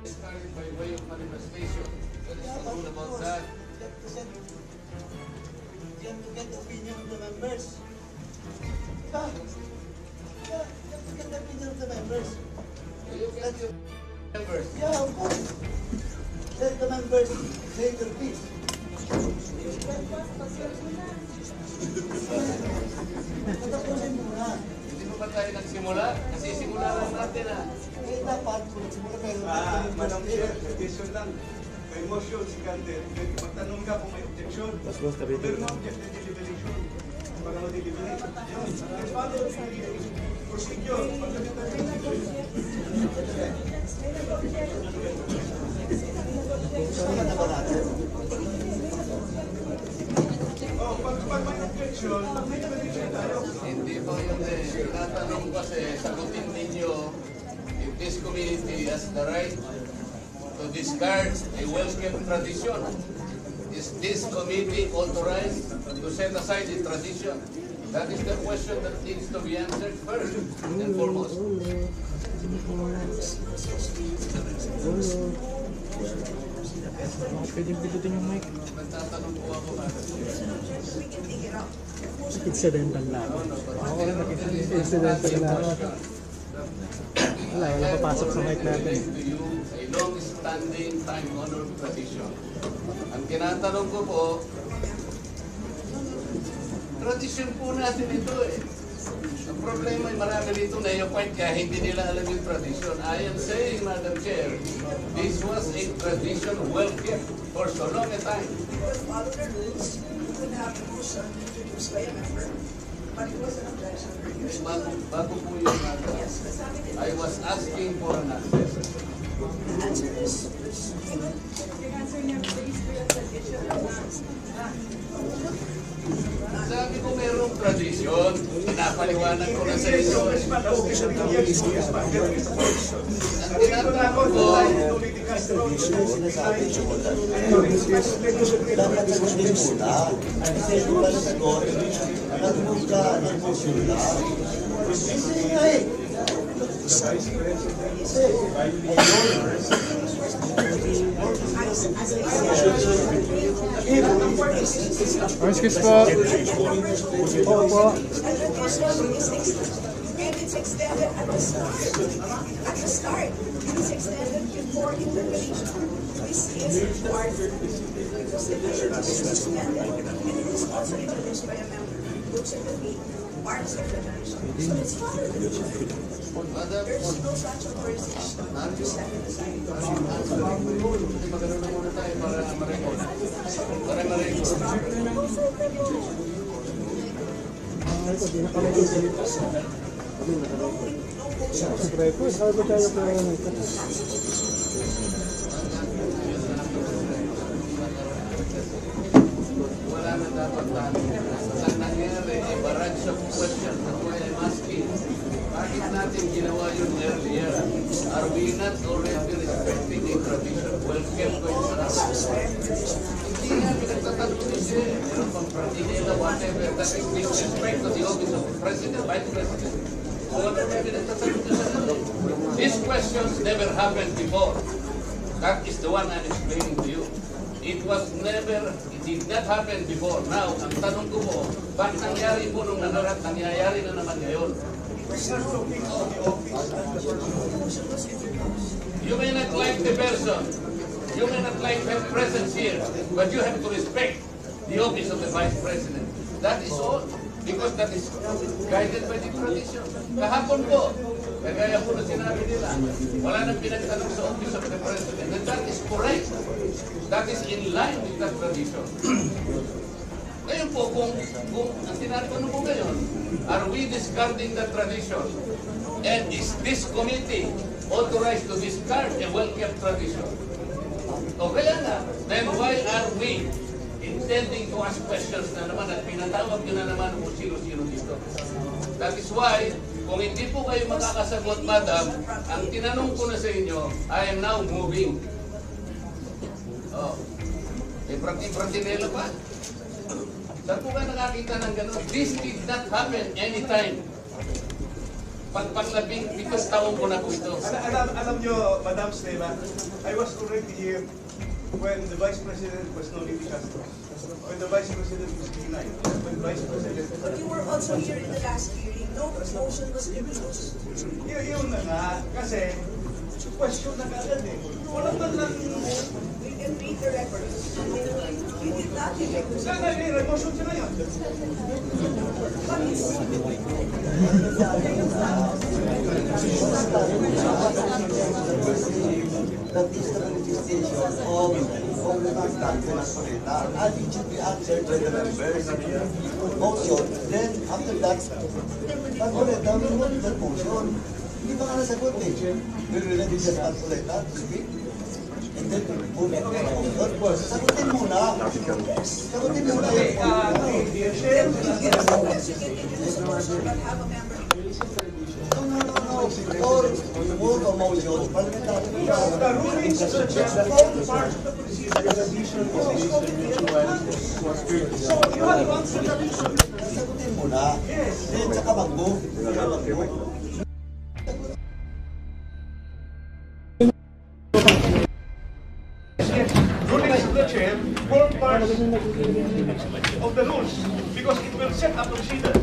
Started by way of manifestation. What is the rule about that? You have to get the opinion of the members. Yeah, you have to get the opinion of the members. You get your members. Yeah, of course. Let the members say their piece. Patapusin muna. Hindi pa ba tayo nagsimula? Kasi simula lang natin Eh, dapat kung nagsimula kayo. Madam Chair, petition lang. May motion si Calder. Magtanong ka kung may objection. Kung may object na deliberation. Para ma-deliberate. Follow the procedure. Sama na ba natin? Oh, pag may objection, may deliberation tayo. Hindi po yun eh. Tinatanong kasi, sagutin ninyo if this community has the right to discard a well-kept tradition. Is this committee authorized to set aside the tradition? That is the question that needs to be answered first and foremost. Pwedeng pilutin yung mic. Nagtatanong po ako ba? Incidental lang. Ako rin nag-incidental lang. Wala papasok sa mic natin. To you, a long-standing, time-honored tradition. Ang tinatanong ko po, tradition po natin ito eh. Ang problema ay marami dito na yung point kaya hindi nila alam yung tradition. I am saying, Madam Chair, this was a tradition well kept for so long a time. Follow the rules. You could have a motion introduced by a member, but it was an objection. Bago po yung matter, Yes, but sabi nila, I was asking for an access. the answer is Yung answer niya, based po yung tradition Sabi ko mayroong tradition, pinapaliwanag ko na sa inyo. Ang tinatanong ko, Sinasabi siya ko lang. Dapat sagutin muna. Kasi kung wala sagot, nag-move ka, nag-motion lang. Kasi nga eh. Excuse po. Opo. and it's extended at the start. At the start, it's extended before interpellation. This is required because the measure is suspended, and it is also introduced by a member, which will be parts of the measure. So it's not a there's no such authorization to step it aside. magano na muna tayo para ma-record. Para ma-record. Wala na dapat tayo. Ang nangyari, a barrage of questions. That's why I'm asking. Bakit natin ginawa yun earlier? Are we not already respecting a tradition? Well kept ko yung hindi nga pinagtatanong ni siya. Meron pang pratinela, whatever. That is disrespect to the office of the President, Vice President. So ano may pinagtatanong niya sa natin? These questions never happened before. That is the one I'm explaining to you. It did not happen before. Now, ang tanong ko po, bakit nangyari po nung nakaraan, nangyayari na naman ngayon? You may not like the person, you may not like her presence here, but you have to respect the office of the Vice President. That is all, because that is guided by the tradition. Kahapon po, kagaya po na sinabi nila, wala nang pinagtanong sa office of the President, and that is correct. That is in line with that tradition. Ngayon po, kung ang tinatanong ko ngayon, are we discarding the tradition? And is this committee authorized to discard a well-kept tradition? O kaya na, then why are we intending to ask questions na naman at pinatawag nyo na naman kung sino-sino dito? That is why, kung hindi po kayo makakasagot, Madam, ang tinanong ko na sa inyo, I am now moving. Oh, pratinela pa. Saan po ba nakakita ng gano'n? This did not happen anytime. Pag-labing 7 taon ko na po ito. Alam nyo, Madam Stella, I was already here when the Vice President was Nolly Castro. When the Vice President was Pinay. When Vice President... But you were also here in the last hearing. No motion was introduced. Yun na nga, kasi question na kaagad eh. Wala man lang... We can read the records. You did not make the Sana may motion siya ngayon. That is the manifestation of the Constance Napolita, and it should be answered by the members. Motion, then after that, Napolita will want that motion. Hindi ba nga nasagot eh? Will we let it just Napolita to speak? And then move it to the motion. Sagutin muna. Sagutin muna yun. Or move a motion. Parliamentary. The rulings of the chair form part of the procedure. So, you have to answer the issue. Sagutin muna. Then saka mag-move. Rulings of the chair form part of the rules because it will set a procedure.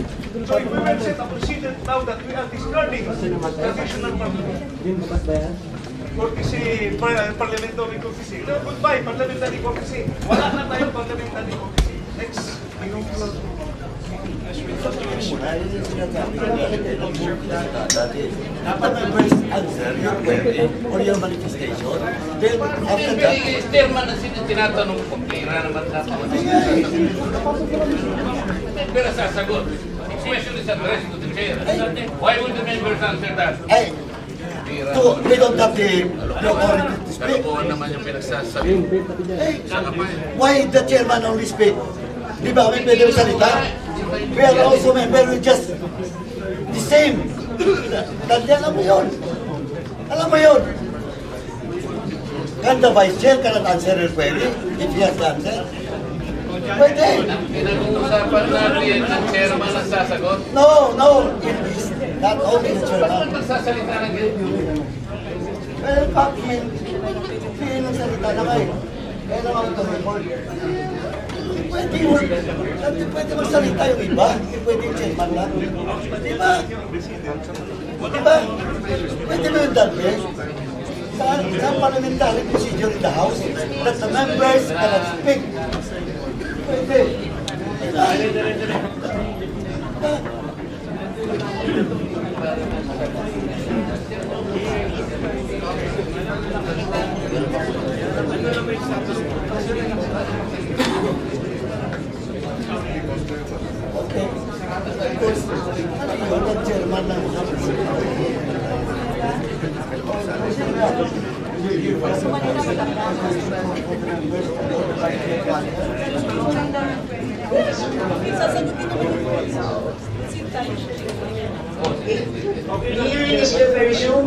So if we will set a procedure now that we are discarding traditional courtesy, parliamentary courtesy. No, goodbye, parliamentary courtesy. Wala na tayong parliamentary courtesy. Next. Dapat members answer your query or your manifestation. Then after that, Chairman ang tinatanong ko, pera naman natin. Pero sasagot. The question is addressed to the chair. Why would the members answer that? hey, we don't have the authority to speak. Kalokohan naman yung pinagsasabi. Hey, why the chairman only speak? Di ba kami pwede salita? We are also members, we just the same. Tandaan mo yun. Alam mo yun. Can the vice chair cannot answer your query if he has to answer? Pwede. Pinag-uusapan natin ng chairman ang sasagot. No, it is not only the chairman. Bakit magsasalita ng ganyan? Well, Pacman, hindi nagsalita na kayo. Kaya naman ito report. Pwede magsalita yung iba. Hindi pwede yung chairman lang. Di ba? Pwede mo yung dati. Sa parliamentary procedure in the House that the members cannot speak. Pwede. Okay. Because, ano yung chairman ng Here is the version